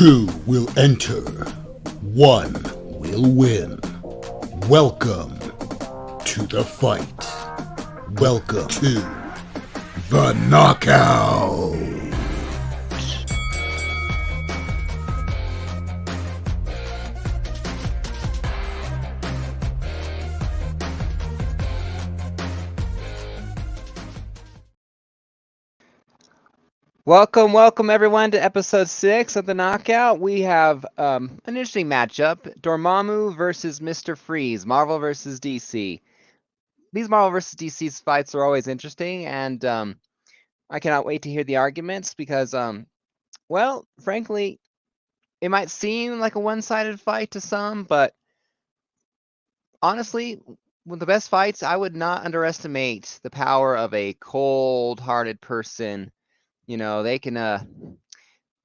Two will enter. One will win. Welcome to the fight. Welcome to the knockout. Welcome everyone to episode 6 of the Knockout. We have an interesting matchup, Dormammu versus Mr. Freeze, Marvel versus DC. These Marvel versus DC fights are always interesting, and I cannot wait to hear the arguments because, well, frankly, it might seem like a one-sided fight to some, but honestly, with the best fights, I would not underestimate the power of a cold-hearted person. You know, they can, the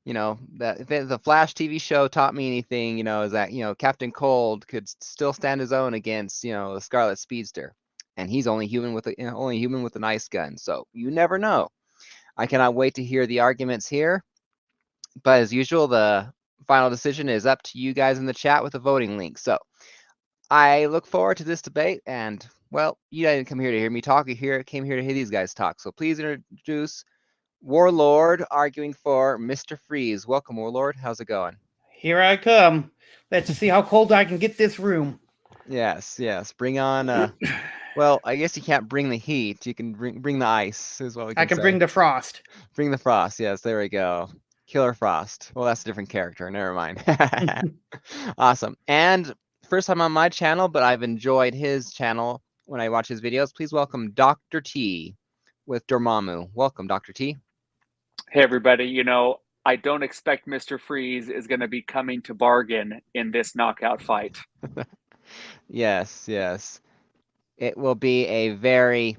Flash TV show taught me anything, is that, Captain Cold could still stand his own against, the Scarlet Speedster. And he's only human with an ice gun. So you never know. I cannot wait to hear the arguments here. But as usual, the final decision is up to you guys in the chat with the voting link. So I look forward to this debate. And, well, you didn't come here to hear me talk. You came here to hear these guys talk. So please introduce Warlord arguing for Mr. Freeze. Welcome, Warlord. How's it going? Here I come. Let's see how cold I can get this room. Yes. Bring on. Well, I guess you can't bring the heat. You can bring the ice. Is what we can I can say. bring the frost. Bring the frost. Yes, there we go. Killer Frost. Well, that's a different character. Never mind. Awesome. And first time on my channel, but I've enjoyed his channel when I watch his videos. Please welcome Dr. T with Dormammu. Welcome, Dr. T. Hey, everybody. I don't expect Mr. Freeze is going to be coming to bargain in this knockout fight. Yes. It will be a very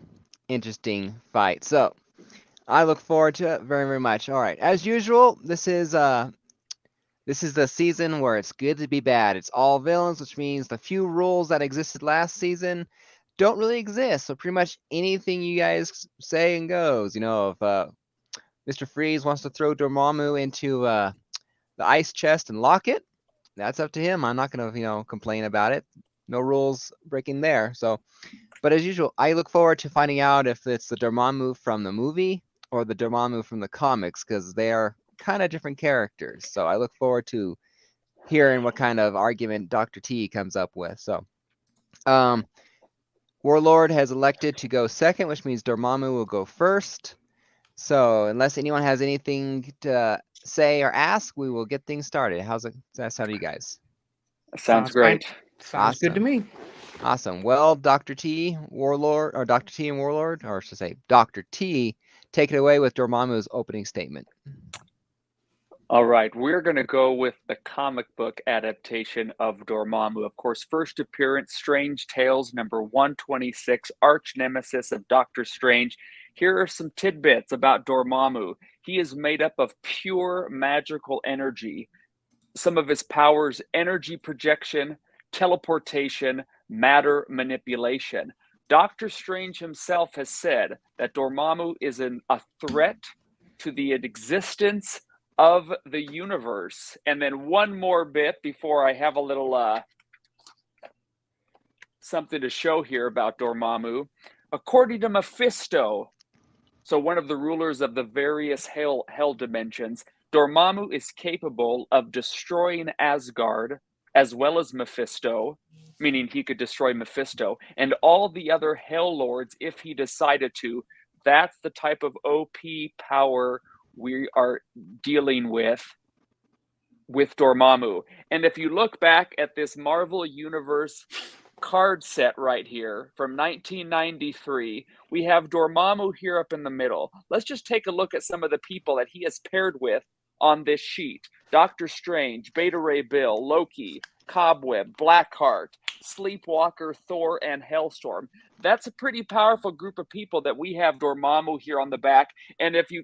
interesting fight. So I look forward to it very, very much. All right. As usual, this is the season where it's good to be bad. It's all villains, which means the few rules that existed last season don't really exist. So pretty much anything you guys say and goes. If Mr. Freeze wants to throw Dormammu into the ice chest and lock it, that's up to him. I'm not going to, complain about it. No rules breaking there. So, but as usual, I look forward to finding out if it's the Dormammu from the movie or the Dormammu from the comics, because they are kind of different characters. So I look forward to hearing what kind of argument Dr. T comes up with. So, Warlord has elected to go second, which means Dormammu will go first. So unless anyone has anything to say or ask, we will get things started. Does that sound to you guys? Sounds great. Sounds awesome. Good to me. Awesome. Well, Dr. T, Warlord, or Dr. T and Warlord, or I should say Dr. T, take it away with Dormammu's opening statement. All right. We're going to go with the comic book adaptation of Dormammu. Of course, first appearance, Strange Tales, number 126, Arch Nemesis of Doctor Strange. Here are some tidbits about Dormammu. He is made up of pure magical energy. Some of his powers: energy projection, teleportation, matter manipulation. Doctor Strange himself has said that Dormammu is a threat to the existence of the universe. And then one more bit before I have a little something to show here about Dormammu. According to Mephisto, so one of the rulers of the various hell dimensions, Dormammu is capable of destroying Asgard as well as Mephisto, meaning he could destroy Mephisto, and all the other hell lords if he decided to. That's the type of OP power we are dealing with Dormammu. And if you look back at this Marvel Universe card set right here from 1993, we have Dormammu here up in the middle. Let's just take a look at some of the people that he has paired with on this sheet. Doctor Strange, Beta Ray Bill, Loki, Cobweb, Blackheart, Sleepwalker, Thor, and Hellstorm. That's a pretty powerful group of people that we have Dormammu here on the back. And if you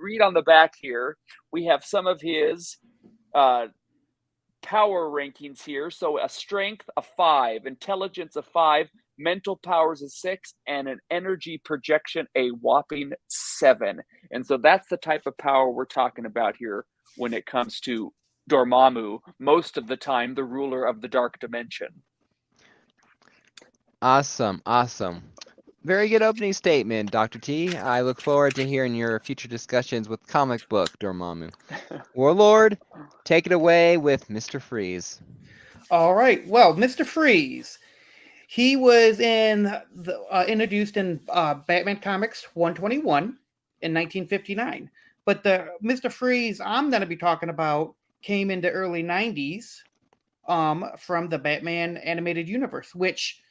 read on the back here, we have some of his power rankings here. So a strength of 5, intelligence of 5, mental powers of 6, and an energy projection a whopping 7. And so that's the type of power we're talking about here when it comes to Dormammu, most of the time the ruler of the dark dimension. Awesome, awesome. Very good opening statement, Dr. T. I look forward to hearing your future discussions with comic book Dormammu. Warlord, take it away with Mr. Freeze. All right. Well, Mr. Freeze, he was introduced in Batman Comics 121 in 1959. But the Mr. Freeze I'm going to be talking about came in the early 90s from the Batman animated universe, which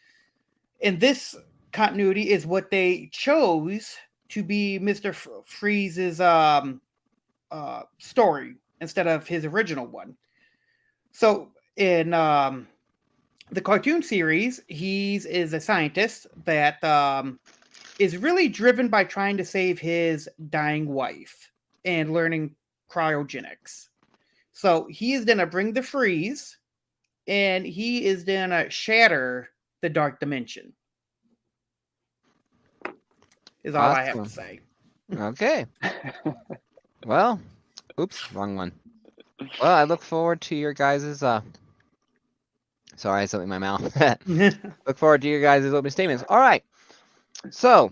in this continuity is what they chose to be Mr. Freeze's story instead of his original one. So in the cartoon series, he is a scientist that is really driven by trying to save his dying wife and learning cryogenics. So he is going to bring the freeze, and he is going to shatter the dark dimension. Is all I have to say. Okay. Well, oops, wrong one. Well, I look forward to your guys' sorry, something in my mouth. Look forward to your guys' opening statements. All right. So,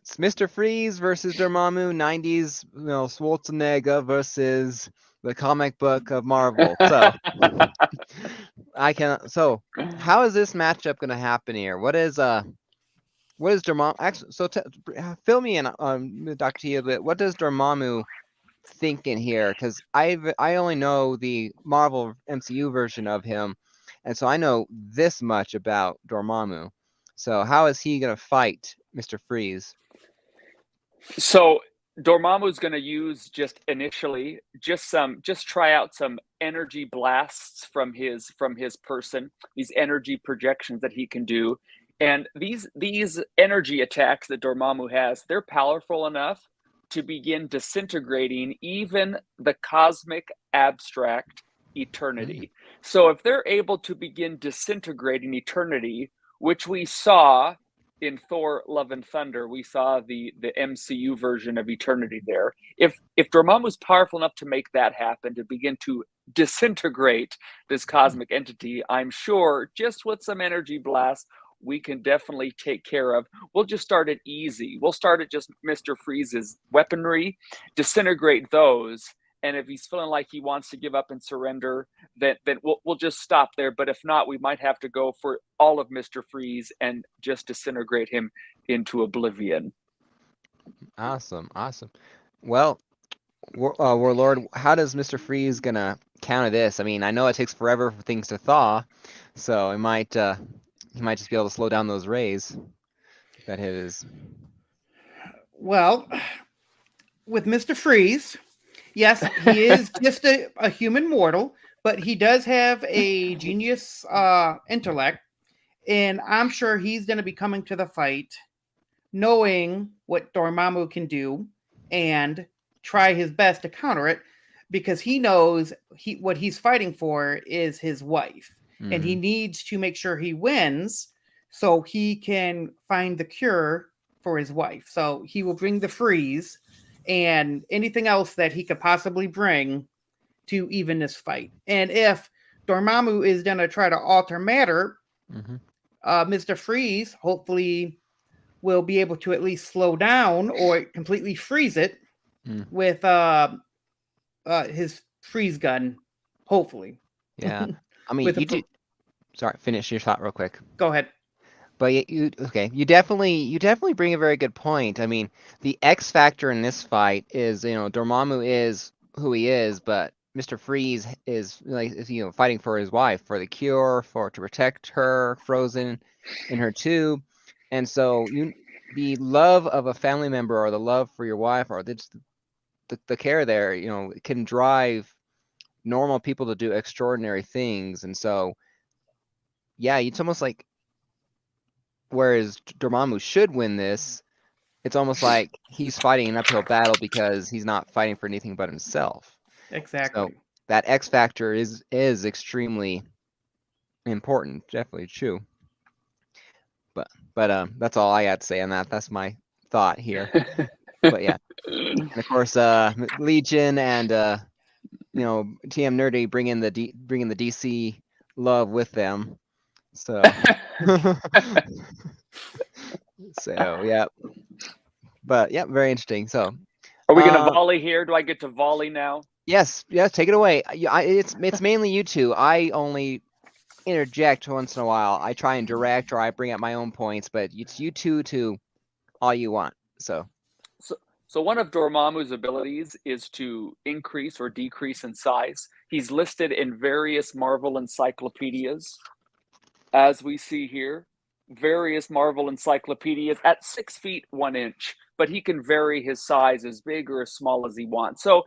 it's Mr. Freeze versus Dormammu, 90s, Schwarzenegger versus the comic book of Marvel. So, so how is this matchup going to happen here? What is Dormammu actually? So fill me in, Dr. T, a bit. What does Dormammu think in here? Because I only know the Marvel MCU version of him, and so I know this much about Dormammu. So how is he gonna fight Mr. Freeze? So Dormammu's going to use just try out some energy blasts from his person, these energy projections that he can do. And these energy attacks that Dormammu has, they're powerful enough to begin disintegrating even the cosmic abstract eternity. So if they're able to begin disintegrating eternity, which we saw in Thor: Love and Thunder, we saw the MCU version of eternity there. If Dormammu's powerful enough to make that happen, to begin to disintegrate this cosmic entity, I'm sure just with some energy blasts, we can definitely take care of. We'll just start it easy. We'll start at just Mr. Freeze's weaponry, disintegrate those, and if he's feeling like he wants to give up and surrender, then we'll just stop there. But if not, we might have to go for all of Mr. Freeze and just disintegrate him into oblivion. Awesome, awesome. Well, Warlord, how does Mr. Freeze gonna counter this? I mean, I know it takes forever for things to thaw, so he might just be able to slow down those rays that hit his. Well, with Mr. Freeze, yes, he is just a human mortal, but he does have a genius intellect, and I'm sure he's going to be coming to the fight knowing what Dormammu can do and try his best to counter it, because he knows what he's fighting for is his wife. Mm-hmm. And he needs to make sure he wins so he can find the cure for his wife. So he will bring the freeze and anything else that he could possibly bring to even this fight. And if Dormammu is going to try to alter matter, Mr. Freeze hopefully will be able to at least slow down or completely freeze it with his freeze gun, hopefully. Yeah. I mean, sorry, finish your thought real quick. Go ahead. But you definitely bring a very good point. I mean, the X factor in this fight is, Dormammu is who he is, but Mr. Freeze is fighting for his wife, for the cure, to protect her frozen in her tube. And so the love of a family member or the love for your wife or the care there, it can drive normal people to do extraordinary things. And so, yeah, it's almost like, whereas Dormammu should win this, it's almost like he's fighting an uphill battle because he's not fighting for anything but himself. Exactly. So that X factor is extremely important. Definitely true. But that's all I got to say on that. That's my thought here. But yeah, and of course, Legion and TM Nerdy bringing the DC love with them. So, so yeah, but yeah, very interesting. So, Are we gonna volley here? Do I get to volley now? yes, take it away. It's mainly you two. I only interject once in a while. I try and direct, or I bring up my own points, but it's you two to all you want. So one of Dormammu's abilities is to increase or decrease in size. He's listed in various Marvel encyclopedias, as we see here. Various Marvel encyclopedias at 6 feet 1 inch, but he can vary his size as big or as small as he wants. So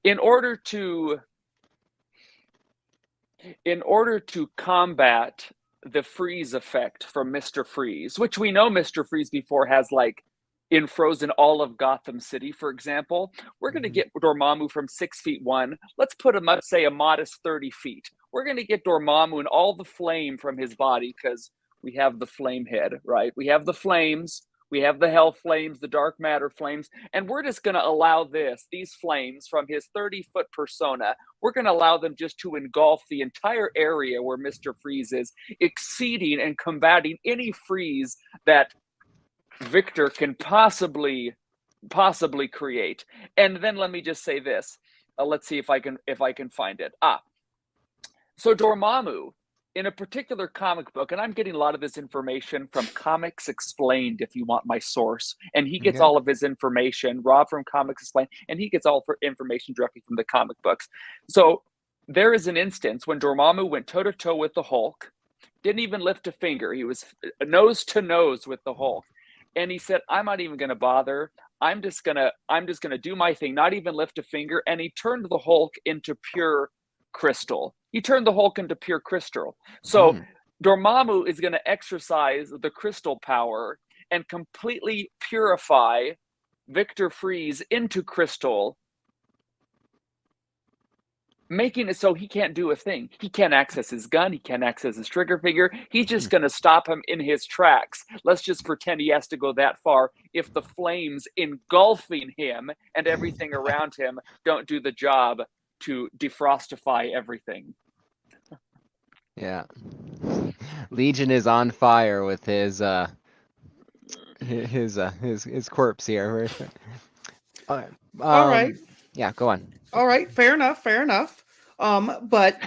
in order to combat the freeze effect from Mr. Freeze, which we know Mr. Freeze before has like in Frozen all of Gotham City, for example, we're going to get Dormammu from 6 feet 1. Let's put him up, say, a modest 30 feet. We're going to get Dormammu and all the flame from his body because we have the flame head, right? We have the flames. We have the hell flames, the dark matter flames, and we're just going to allow these flames from his 30-foot persona, we're going to allow them just to engulf the entire area where Mr. Freeze is, exceeding and combating any freeze that Victor can possibly create. And then let me just say this. Let's see if I can find it. So Dormammu, in a particular comic book, and I'm getting a lot of this information from Comics Explained, if you want my source, and he gets all of his information, Rob from Comics Explained, and he gets all for information directly from the comic books. So there is an instance when Dormammu went toe-to-toe with the Hulk, didn't even lift a finger. He was nose to nose with the Hulk. And he said, I'm not even going to bother. I'm just going to do my thing, not even lift a finger. And he turned the Hulk into pure crystal. He turned the Hulk into pure crystal. So Dormammu is going to exercise the crystal power and completely purify Victor Freeze into crystal, making it so he can't do a thing. He can't access his gun. He can't access his trigger finger. He's just going to stop him in his tracks. Let's just pretend he has to go that far if the flames engulfing him and everything around him don't do the job to defrostify everything. Yeah. Legion is on fire with his corpse here. All right. Yeah, go on. All right, fair enough. But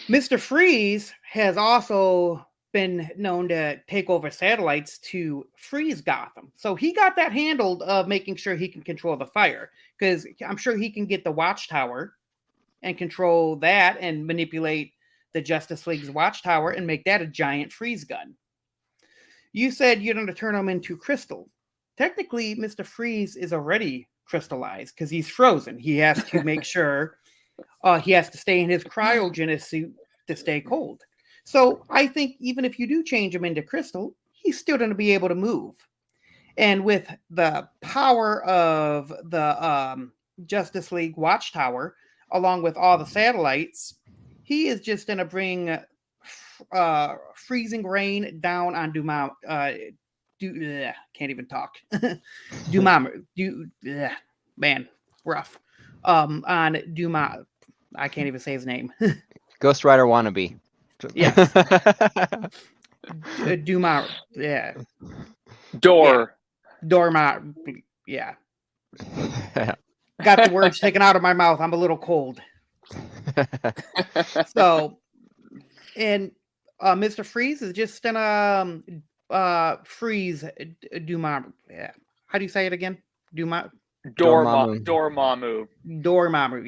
Mr. Freeze has also been known to take over satellites to freeze Gotham. So he got that handled of making sure he can control the fire, because I'm sure he can get the Watchtower and control that and manipulate the Justice League's Watchtower and make that a giant freeze gun. You said you're going to turn him into crystal. Technically, Mr. Freeze is already crystallized because he's frozen. He has to make sure he has to stay in his cryogenist suit to stay cold. So I think even if you do change him into crystal, he's still going to be able to move. And with the power of the Justice League Watchtower, along with all the satellites, he is just going to bring freezing rain down on can't even talk. Man, rough. On Duma, I can't even say his name. Ghost Rider wannabe. Yes. Duma, yeah. Dorma, yeah. Got the words taken out of my mouth. I'm a little cold. So, and Mr. Freeze is just gonna freeze Duma. Yeah. How do you say it again? Dormammu,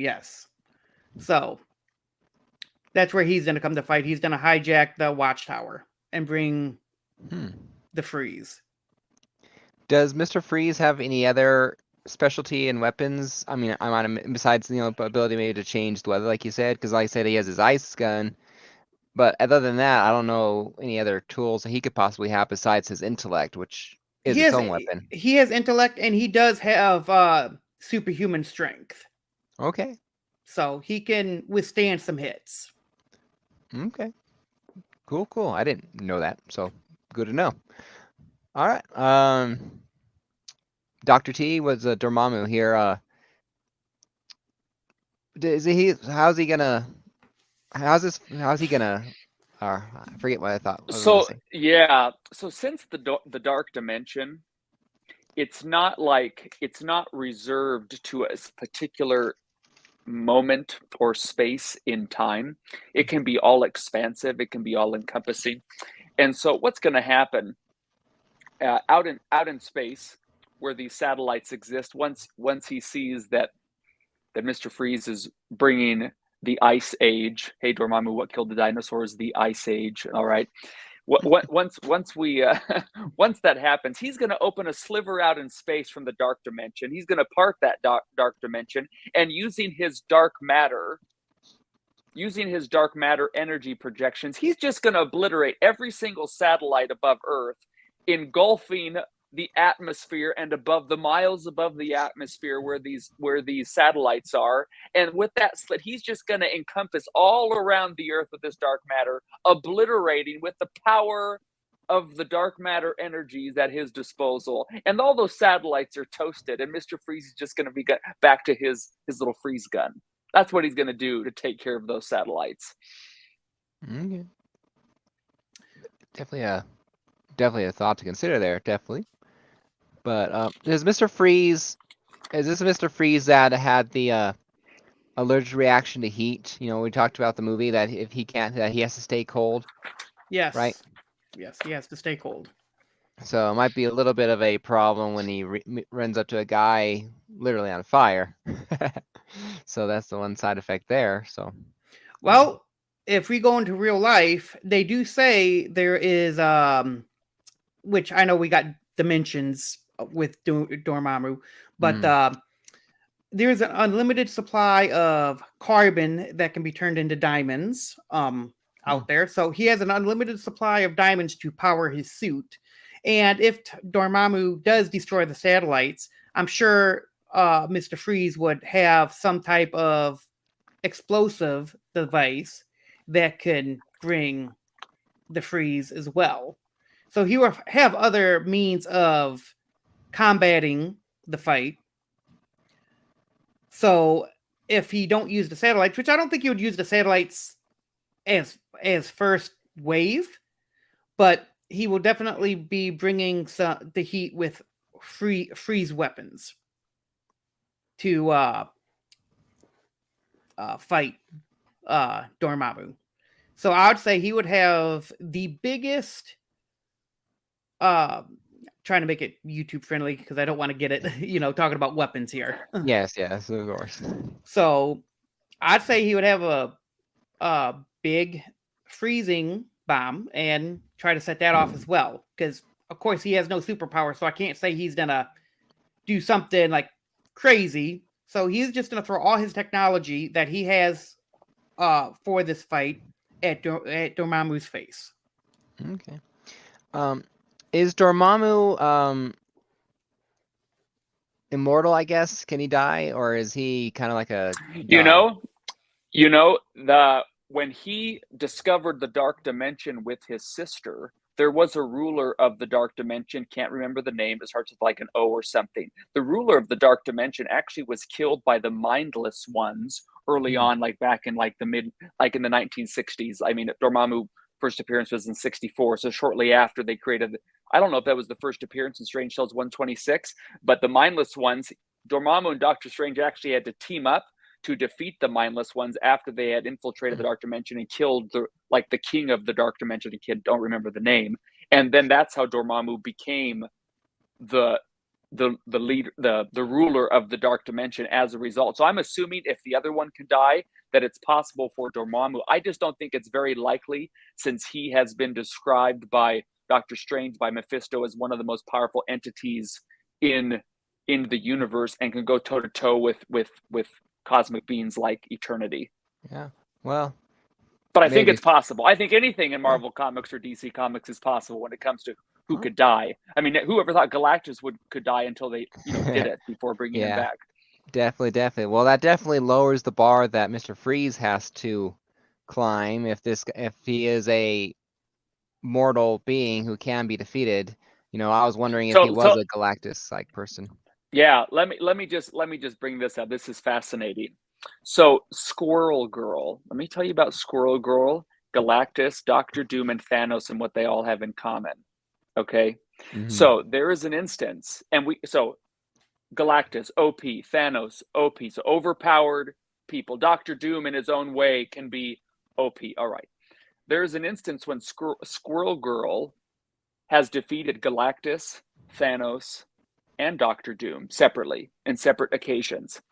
yes. So that's where he's gonna come to fight. He's gonna hijack the Watchtower and bring the freeze. Does Mr. Freeze have any other specialty in weapons? I mean, besides ability maybe to change the weather, like you said, because like I said, he has his ice gun. But other than that, I don't know any other tools that he could possibly have besides his intellect, which is his own weapon. He has intellect, and he does have superhuman strength. Okay. So he can withstand some hits. Okay. Cool. I didn't know that, so good to know. All right. Dr. T was Dormammu here. Is he? How's he gonna? How's he gonna? I forget what I was gonna So say. yeah, so since the dark dimension, it's not reserved to a particular moment or space in time. It can be all expansive. It can be all encompassing. And so what's going to happen out in space, where these satellites exist, once he sees that Mr. Freeze is bringing the ice age. Hey Dormammu, what killed the dinosaurs? The ice age. All right. Once we once that happens, he's going to open a sliver out in space from the dark dimension. He's going to part that dark dimension, and using his dark matter energy projections, he's just going to obliterate every single satellite above Earth, engulfing the atmosphere and above the miles above the atmosphere where these satellites are. And with that slit, he's just going to encompass all around the Earth with this dark matter, obliterating with the power of the dark matter energies at his disposal. And all those satellites are toasted, and Mr. Freeze is just going to be back to his little freeze gun. That's what he's going to do to take care of those satellites. Okay. Definitely a thought to consider there. Definitely. But is this Mr. Freeze that had the allergic reaction to heat? You know, we talked about the movie that if he can't, that he has to stay cold. Yes. Right. Yes, he has to stay cold. So it might be a little bit of a problem when he runs up to a guy literally on fire. So that's the one side effect there. So, well, if we go into real life, they do say there is, which I know we got dimensions with Dormammu, but there's an unlimited supply of carbon that can be turned into diamonds out there. So he has an unlimited supply of diamonds to power his suit. And if Dormammu does destroy the satellites, I'm sure Mr. Freeze would have some type of explosive device that can bring the freeze as well. So he will have other means of combating the fight. So if he don't use the satellites, which I don't think he would use the satellites as first wave, but he will definitely be bringing the heat with freeze weapons to fight Dormammu. So I would say he would have the biggest. Trying to make it YouTube friendly because I don't want to get it, talking about weapons here. yes, of course. So I'd say he would have a big freezing bomb and try to set that off as well. Because of course he has no superpower, so I can't say he's gonna do something like crazy. So he's just gonna throw all his technology that he has for this fight at Dormammu's face. Okay. Is Dormammu immortal, I guess? Can he die, or is he kind of like a god? When he discovered the dark dimension with his sister, there was a ruler of the dark dimension, can't remember the name, it starts with like an O or something. The ruler of the dark dimension actually was killed by the mindless ones early on, like back in like in the 1960s. I mean, Dormammu first appearance was in 64, so shortly after they created, I don't know if that was the first appearance in Strange Tales 126, but the mindless ones, Dormammu and Doctor Strange actually had to team up to defeat the mindless ones after they had infiltrated the dark dimension and killed the king of the dark dimension. The kid, don't remember the name. And then that's how Dormammu became the leader, the ruler of the dark dimension as a result. So I'm assuming if the other one can die, that it's possible for Dormammu. I just don't think it's very likely, since he has been described by Doctor Strange, by Mephisto, as one of the most powerful entities in the universe and can go toe to toe with cosmic beings like Eternity. Yeah. Well, but I think it's possible. I think anything in Marvel Comics or DC Comics is possible when it comes to who could die. I mean, whoever thought Galactus could die until they did it before bringing him back. Definitely. Well, that definitely lowers the bar that Mr. Freeze has to climb if he is a mortal being who can be defeated. I was wondering if he was a Galactus-like person. Yeah, let me just bring this up. This is fascinating. So Squirrel Girl. Let me tell you about Squirrel Girl, Galactus, Doctor Doom, and Thanos, and what they all have in common. Okay. Mhm. So there is an instance, and Galactus, OP, Thanos, OP, so overpowered people. Doctor Doom in his own way can be OP. All right. There's an instance when Squirrel Girl has defeated Galactus, Thanos, and Doctor Doom separately in separate occasions.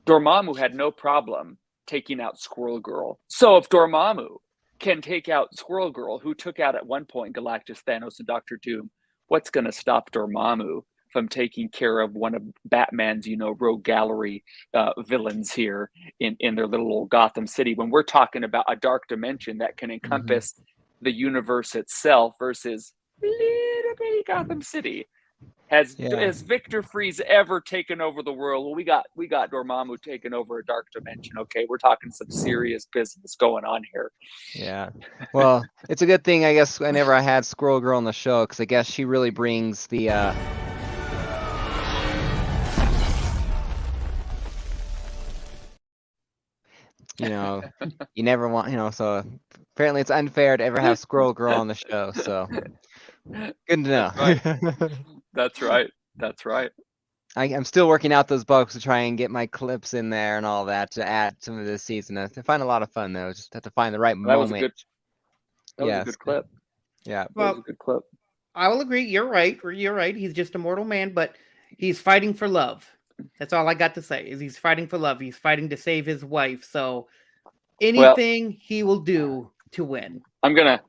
Dormammu had no problem taking out Squirrel Girl. So if Dormammu can take out Squirrel Girl, who took out at one point Galactus, Thanos, and Doctor Doom, what's going to stop Dormammu from taking care of one of Batman's, rogue gallery villains here in their little old Gotham City, when we're talking about a dark dimension that can encompass the universe itself versus little bitty Gotham City? Has Victor Freeze ever taken over the world? Well, we got Dormammu taking over a dark dimension. Okay, we're talking some serious business going on here. Yeah. Well, it's a good thing, I guess, whenever I had Squirrel Girl on the show, because I guess she really brings the you never want, so apparently it's unfair to ever have Squirrel Girl on the show, so good to know. That's right. That's right. I'm still working out those bugs to try and get my clips in there and all that to add some of this season. I find a lot of fun, though. Just have to find the right moment. That was a good clip. Yeah. That was a good clip. I will agree. You're right. You're right. He's just a mortal man, but he's fighting for love. That's all I got to say. Is he's fighting for love. He's fighting to save his wife. So anything he will do to win. I'm gonna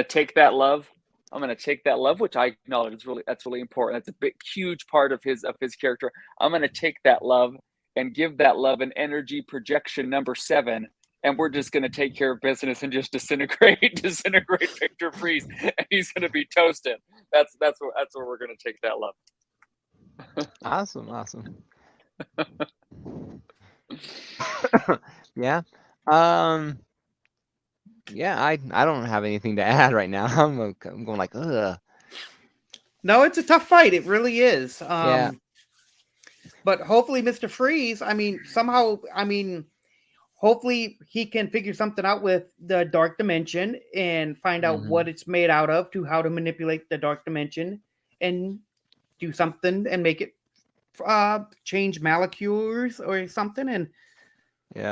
take that love. I'm gonna take that love, which I acknowledge that's really important. That's a big, huge part of his character. I'm gonna take that love and give that love an energy projection number 7. And we're just going to take care of business and just disintegrate Victor Freeze, and he's going to be toasted. That's where we're going to take that love. Awesome. Yeah. Yeah, I don't have anything to add right now. I'm going like, ugh. No, it's a tough fight. It really is. Yeah. But hopefully, Mr. Freeze, hopefully he can figure something out with the dark dimension and find out what it's made out of, to how to manipulate the dark dimension and do something and make it change molecules or something and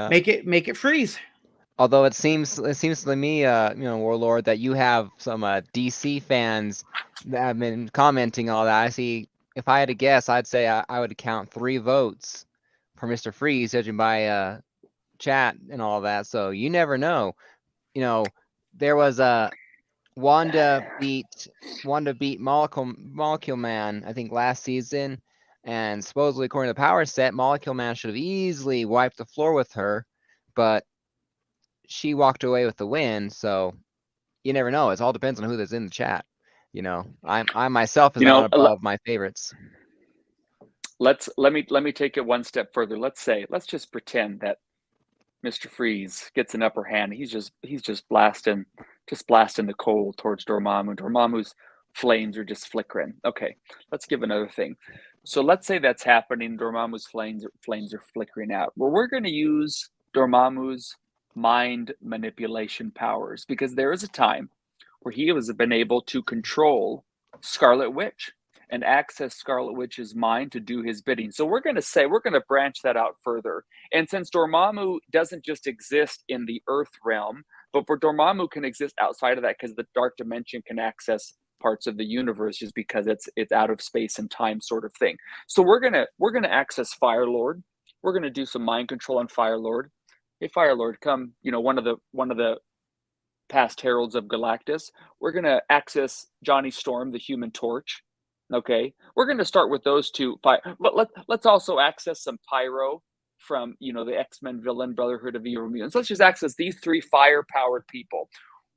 make it freeze. Although it seems to me, Warlord, that you have some DC fans that have been commenting all that. I see. If I had to guess, I'd say I would count 3 votes for Mr. Freeze, judging by chat and all that. So you never know. There was a Wanda beat Molecule Man, I think, last season, and supposedly according to the power set, Molecule Man should have easily wiped the floor with her, but she walked away with the win. So you never know. It all depends on who that's in the chat. I myself is not above my favorites. Let me take it one step further. Let's just pretend that Mr. Freeze gets an upper hand. He's just blasting the coal towards Dormammu. Dormammu's flames are just flickering. Okay, let's give another thing. So let's say that's happening. Dormammu's flames are flickering out. Well, we're going to use Dormammu's mind manipulation powers, because there is a time where he has been able to control Scarlet Witch and access Scarlet Witch's mind to do his bidding. So we're going to branch that out further. And since Dormammu doesn't just exist in the Earth realm, but Dormammu can exist outside of that, because the dark dimension can access parts of the universe just because it's out of space and time sort of thing. So we're gonna access Firelord. We're gonna do some mind control on Firelord. Hey, Firelord, come. One of the past heralds of Galactus. We're gonna access Johnny Storm, the Human Torch. Okay, we're going to start with those 2. But let's also access some Pyro from the X-Men villain Brotherhood of Evil Mutants. Let's just access these 3 fire-powered people.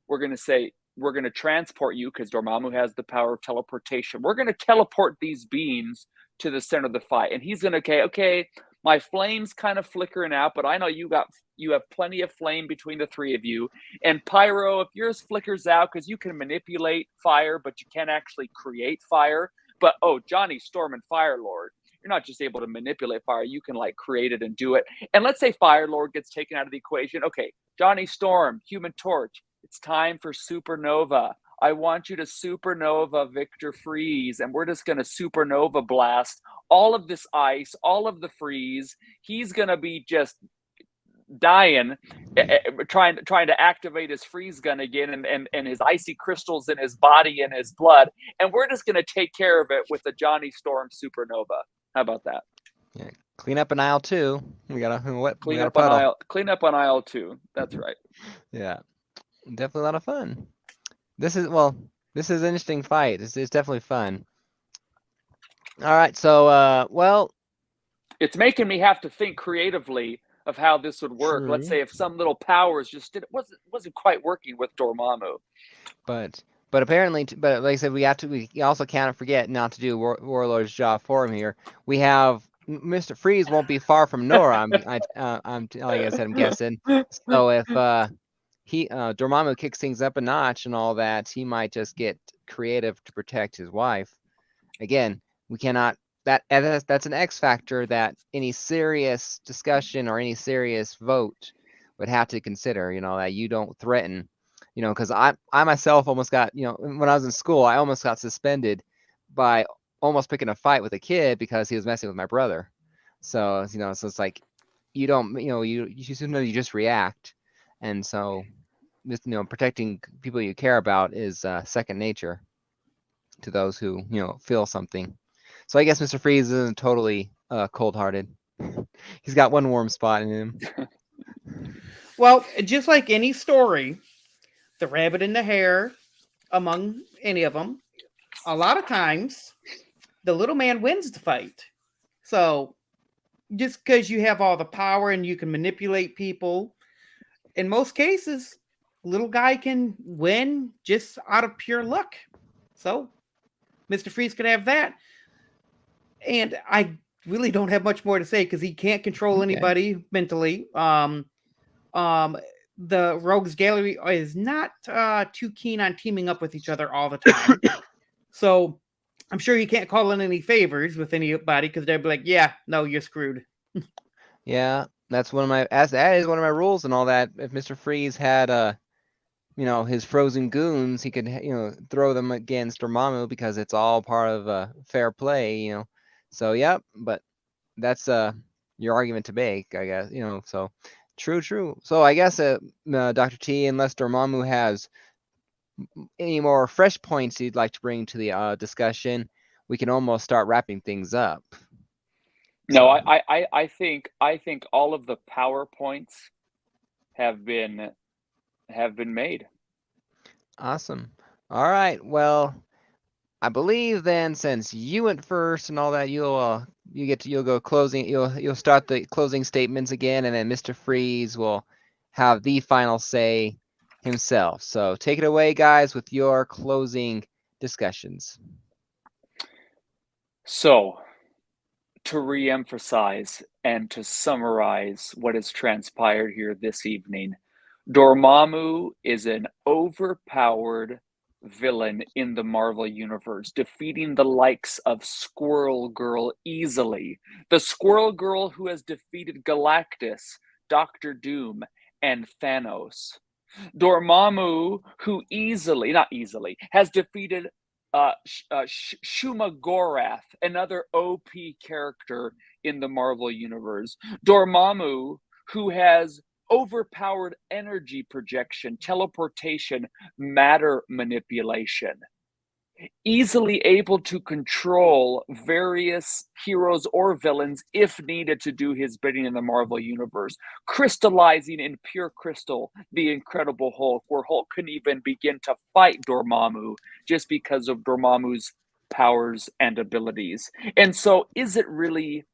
We're going to say we're going to transport you, because Dormammu has the power of teleportation. We're going to teleport these beings to the center of the fight, and he's going to okay. My flame's kind of flickering out, but I know you have plenty of flame between the 3 of you. And Pyro, if yours flickers out, because you can manipulate fire, but you can't actually create fire. But Johnny Storm and Firelord, you're not just able to manipulate fire, you can like create it and do it. And let's say Fire Lord gets taken out of the equation. Okay, Johnny Storm, Human Torch, it's time for Supernova. I want you to supernova Victor Freeze, and we're just going to supernova blast all of this ice, all of the freeze. He's going to be just dying, trying to activate his freeze gun again, and his icy crystals in his body and his blood, and we're just going to take care of it with the Johnny Storm supernova. How about that? Yeah. Clean up in aisle 2. We got a clean up on aisle 2. That's right. Yeah, definitely a lot of fun. This is an interesting fight. It's definitely fun. All right, so well, it's making me have to think creatively of how this would work. True. Let's say if some little powers just wasn't quite working with Dormammu. But apparently, but like I said, we also can't forget not to do Warlord's job for him here. We have Mr. Freeze won't be far from Nora. Like I said, I'm guessing. So if Dormammu kicks things up a notch and all that, he might just get creative to protect his wife. Again, we cannot. That's an X factor that any serious discussion or any serious vote would have to consider. That you don't threaten. Because I myself almost got, when I was in school, I almost got suspended by almost picking a fight with a kid because he was messing with my brother. So, so it's like, you don't, you just react. And so, just, protecting people you care about is second nature to those who, feel something. So I guess Mr. Freeze isn't totally cold-hearted. He's got one warm spot in him. Well, just like any story, the rabbit and the hare, among any of them, a lot of times the little man wins the fight. So just because you have all the power and you can manipulate people, in most cases, little guy can win just out of pure luck. So Mr. Freeze could have that. And I really don't have much more to say because he can't control anybody mentally. The Rogues Gallery is not too keen on teaming up with each other all the time. So I'm sure he can't call in any favors with anybody because they'd be like, yeah, no, you're screwed. Yeah, that is one of my rules and all that. If Mr. Freeze had his frozen goons, he could throw them against Dormammu because it's all part of fair play, So yeah, but that's your argument to make, I guess, so true. So I guess Dr. T, unless Dormammu has any more fresh points you'd like to bring to the discussion, we can almost start wrapping things up. No, I think all of the PowerPoints have been made. Awesome. All right. Well, I believe then, since you went first and all that, you'll go closing. You'll start the closing statements again, and then Mr. Freeze will have the final say himself. So take it away, guys, with your closing discussions. So, to reemphasize and to summarize what has transpired here this evening, Dormammu is an overpowered villain in the Marvel Universe, defeating the likes of Squirrel Girl easily. The Squirrel Girl who has defeated Galactus, Doctor Doom, and Thanos. Dormammu who has defeated Shuma Gorath, another OP character in the Marvel Universe. Dormammu who has overpowered energy projection, teleportation, matter manipulation, easily able to control various heroes or villains if needed to do his bidding in the Marvel Universe, crystallizing in pure crystal the Incredible Hulk, where Hulk couldn't even begin to fight Dormammu just because of Dormammu's powers and abilities. And so is it really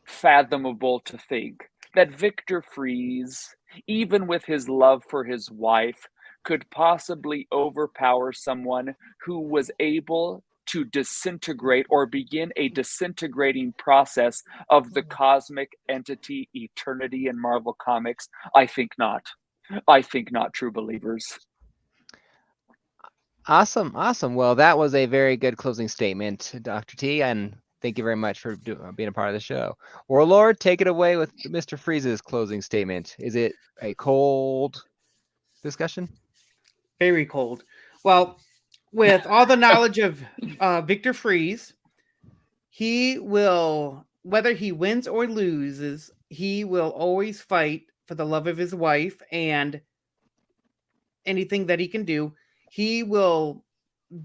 fathomable to think that Victor Freeze, even with his love for his wife, could possibly overpower someone who was able to disintegrate or begin a disintegrating process of the cosmic entity Eternity in Marvel Comics? I think not. I think not, true believers. Awesome. Well, that was a very good closing statement, Dr. T, and thank you very much for being a part of the show. Warlord, take it away with Mr. Freeze's closing statement. Is it a cold discussion? Very cold. Well, with all the knowledge of Victor Freeze, he will, whether he wins or loses, he will always fight for the love of his wife and anything that he can do. He will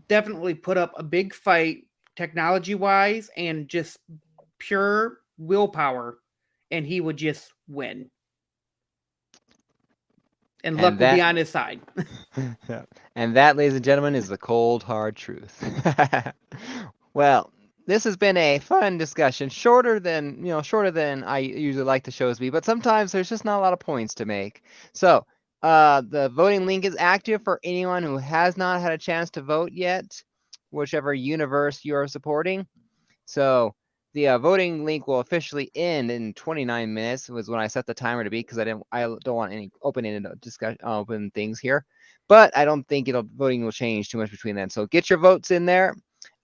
definitely put up a big fight technology wise and just pure willpower, and he would just win. And luck will be on his side. And that, ladies and gentlemen, is the cold, hard truth. Well, this has been a fun discussion, shorter than I usually like the shows to be, but sometimes there's just not a lot of points to make. So the voting link is active for anyone who has not had a chance to vote yet, whichever universe you're supporting. So the voting link will officially end in 29 minutes. Was when I set the timer to be, because I don't want any open things here. But I don't think voting will change too much between then. So get your votes in there,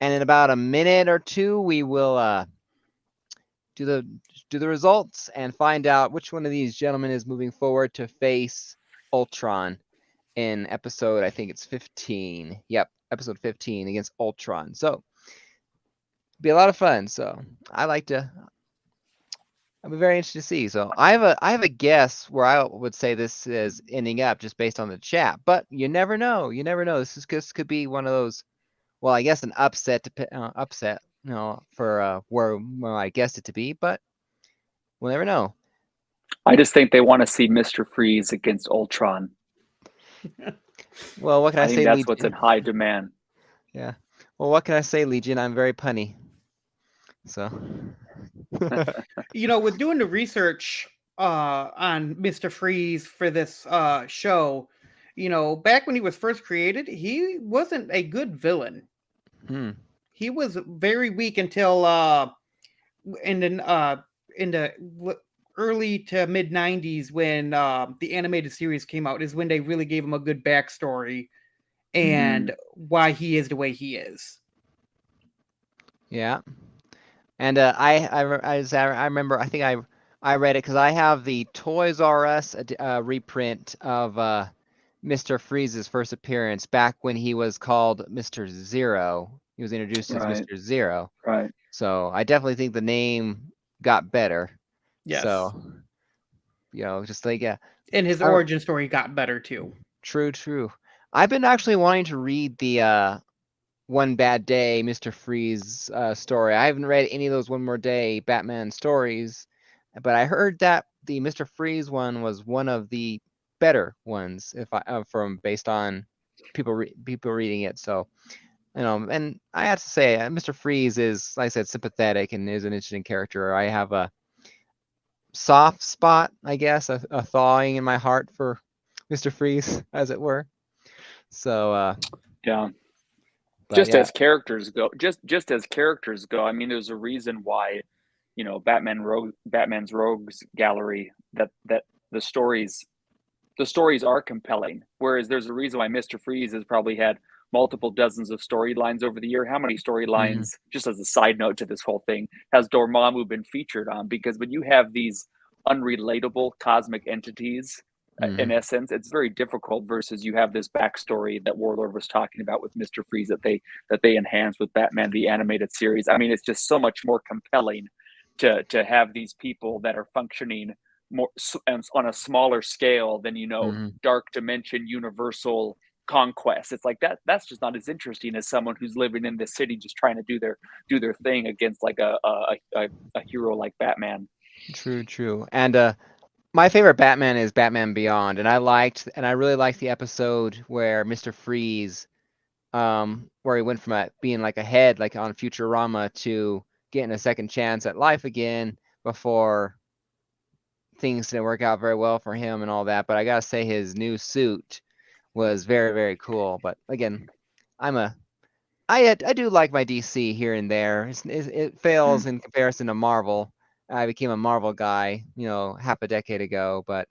and in about a minute or two, we will do the results and find out which one of these gentlemen is moving forward to face Ultron in episode, I think it's 15. Yep, episode 15 against Ultron. So be a lot of fun. So I'll be very interested to see. So I have a guess where I would say this is ending up just based on the chat, but you never know. This could be one of those. Well, I guess an upset for where I guessed it to be, but we'll never know. I just think they want to see Mr. Freeze against Ultron. Well, what can I think say? that's Legion? what's in high demand. Yeah. Well, what can I say, Legion? I'm very punny. So. With doing the research on Mr. Freeze for this show, back when he was first created, he wasn't a good villain. He was very weak until in the early to mid 90s when the animated series came out, is when they really gave him a good backstory and why he is the way he is. Yeah. And I remember, I think I read it because I have the Toys R Us reprint of Mr. Freeze's first appearance back when he was called Mr. Zero. He was introduced as Mr. Zero. Right. So I definitely think the name got better. Yes. So, just like, yeah. And his origin story got better too. True. I've been actually wanting to read the One Bad Day Mr. Freeze story. I haven't read any of those One More Day Batman stories, but I heard that the Mr. Freeze one was one of the better ones, based on people reading it. So, and I have to say, Mr. Freeze is, like I said, sympathetic and is an interesting character. I have a soft spot, I guess, a thawing in my heart for Mr. Freeze, as it were. So, yeah. As characters go, just as characters go, I mean, there's a reason why, Batman's Rogues Gallery, that the stories are compelling. Whereas there's a reason why Mr. Freeze has probably had multiple dozens of storylines over the year. How many storylines, just as a side note to this whole thing, has Dormammu been featured on? Because when you have these unrelatable cosmic entities, in essence, it's very difficult, versus you have this backstory that Warlord was talking about with Mr. Freeze that they enhance with Batman the Animated Series. I mean, it's just so much more compelling to have these people that are functioning more on a smaller scale than Dark Dimension Universal Conquest. It's like that's just not as interesting as someone who's living in this city just trying to do their thing against like a hero like Batman. True. And my favorite Batman is Batman Beyond, and I really liked the episode where Mr. Freeze, where he went from being like a head, like on Futurama, to getting a second chance at life again before things didn't work out very well for him and all that. But I gotta say, his new suit was very, very cool. But again, I do like my DC here and there. It fails in comparison to Marvel. I became a Marvel guy, half a decade ago, but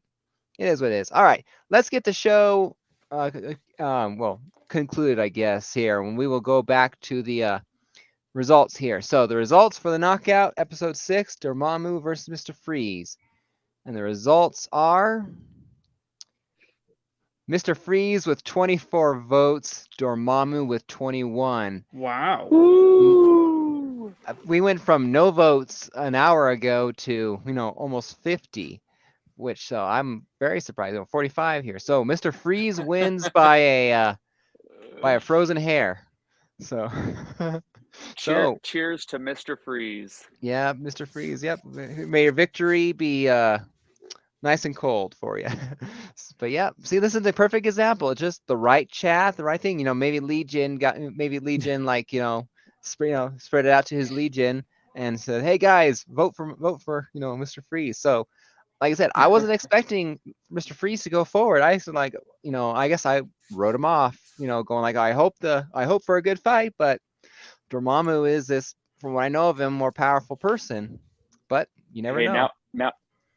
it is what it is. All right, let's get the show concluded, I guess, here. When we will go back to the results here. So the results for the knockout, episode 6, Dormammu versus Mr. Freeze. And the results are Mr. Freeze with 24 votes, Dormammu with 21. Wow. Ooh. We went from no votes an hour ago to, almost 50, which so I'm very surprised. 45 here. So Mr. Freeze wins by a frozen hair. So Cheers to Mr. Freeze. Yeah, Mr. Freeze. Yep. May your victory be nice and cold for you. But yeah, see, this is the perfect example. It's just the right chat, the right thing. Maybe Legion like spread it out to his Legion and said, "Hey guys, vote for Mr. Freeze." So, like I said, I wasn't expecting Mr. Freeze to go forward. I said like, I guess I wrote him off. Going like, I hope for a good fight, but Dormammu is this, from what I know of him, more powerful person. But you never know.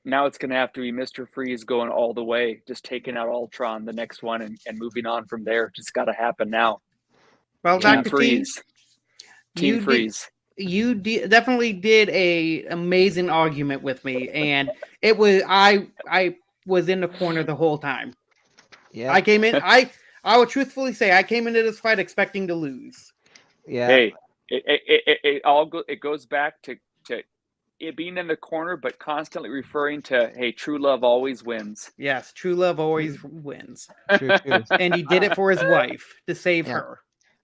Now it's going to have to be Mr. Freeze going all the way, just taking out Ultron, the next one, and moving on from there. Just got to happen now. Well, Yeah. Dr. Freeze. Team Freeze. You definitely did a amazing argument with me, and it was I was in the corner the whole time. Yeah. I came in. I will truthfully say I came into this fight expecting to lose. Yeah. Hey, it goes back to it being in the corner, but constantly referring to, hey, true love always wins. Yes, true love always wins. True. And he did it for his wife to save her.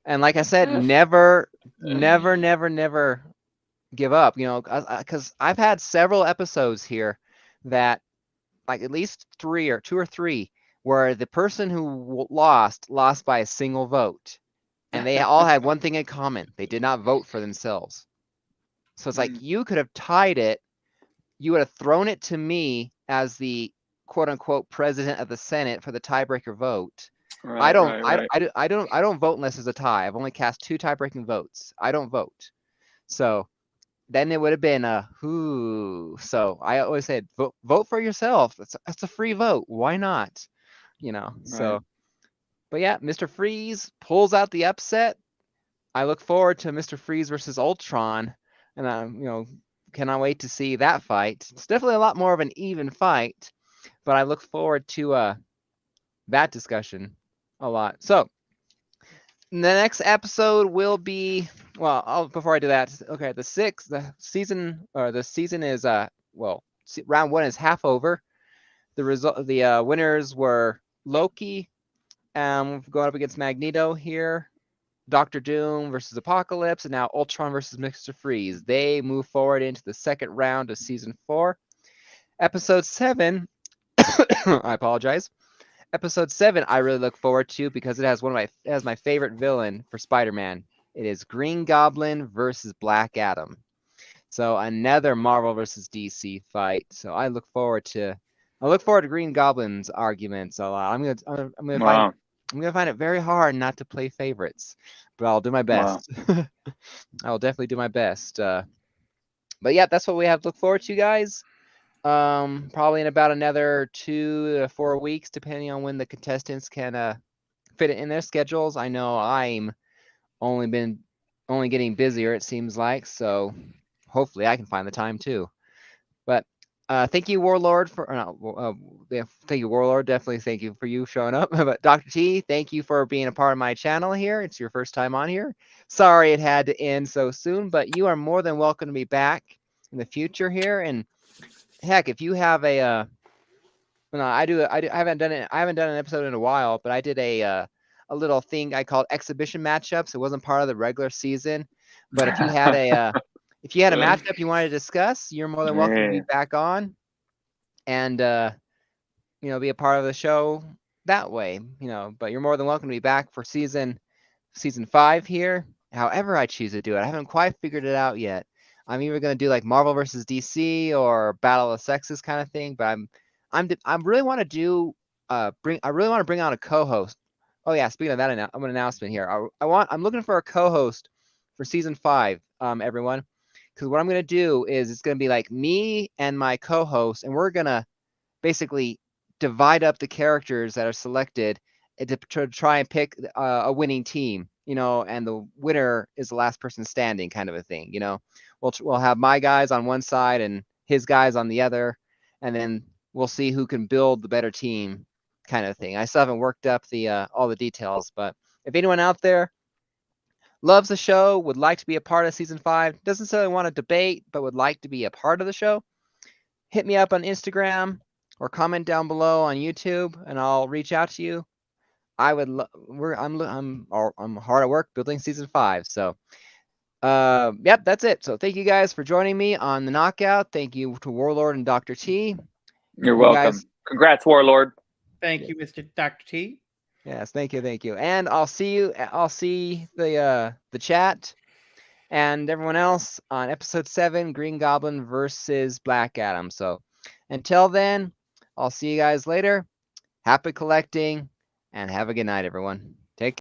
And like I said, never give up. Because I've had several episodes here that, like at least 2 or 3, where the person who lost by a single vote, and they all had one thing in common: they did not vote for themselves. So it's like you could have tied it. You would have thrown it to me as the quote unquote president of the Senate for the tiebreaker vote. Right, I don't right. I don't vote unless there's a tie. I've only cast 2 tie-breaking votes. I don't vote. So then it would have been a who. So I always said vote for yourself. That's a free vote. Why not? So but yeah, Mr. Freeze pulls out the upset. I look forward to Mr. Freeze versus Ultron, and cannot wait to see that fight. It's definitely a lot more of an even fight, but I look forward to that discussion a lot. So the next episode will be, well, before I do that, okay, the season is round 1 is half over. The winners were Loki, going up against Magneto here, Doctor Doom versus Apocalypse, and now Ultron versus Mr. Freeze. They move forward into the second round of season 4. Episode 7, I apologize. Episode 7 I really look forward to because it has my favorite villain for Spider-Man. It is Green Goblin versus Black Adam. So another Marvel versus DC fight. So I look forward to Green Goblin's arguments a lot. I'm gonna find it very hard not to play favorites, but I'll do my best. Wow. I will definitely do my best. But yeah, that's what we have to look forward to, guys. Probably in about another 2 to 4 weeks, depending on when the contestants can fit it in their schedules. I know I'm only getting busier, it seems like, so hopefully I can find the time too. But thank you, Warlord, thank you, Warlord. Definitely thank you for you showing up. But Dr. T, thank you for being a part of my channel here. It's your first time on here. Sorry it had to end so soon, but you are more than welcome to be back in the future here. And heck, if you have I haven't done an episode in a while, but I did a little thing I called exhibition matchups. It wasn't part of the regular season, but if you had a matchup you wanted to discuss, you're more than welcome to be back on and be a part of the show that way. But you're more than welcome to be back for season 5 here. However I choose to do it, I haven't quite figured it out yet. I'm either going to do like Marvel versus DC or Battle of the Sexes kind of thing, but I really want to do bring on a co-host. Oh yeah, speaking of that, I'm an announcement here. I'm looking for a co-host for season 5, everyone, because what I'm going to do is it's going to be like me and my co-host, and we're going to basically divide up the characters that are selected to try and pick a winning team. and the winner is the last person standing, kind of a thing. We'll have my guys on one side and his guys on the other, and then we'll see who can build the better team, kind of thing. I still haven't worked up the all the details, but if anyone out there loves the show, would like to be a part of season 5, doesn't necessarily want to debate, but would like to be a part of the show, hit me up on Instagram or comment down below on YouTube, and I'll reach out to you. I'm hard at work building season 5, so yep, that's it. So thank you guys for joining me on the Knockout. Thank you to Warlord and Dr. T. You're welcome. Congrats, Warlord. Thank you, Mr. Dr. T. Yes, thank you. And I'll see the chat and everyone else on episode 7, Green Goblin versus Black Adam. So until then, I'll see you guys later. Happy collecting and have a good night, everyone.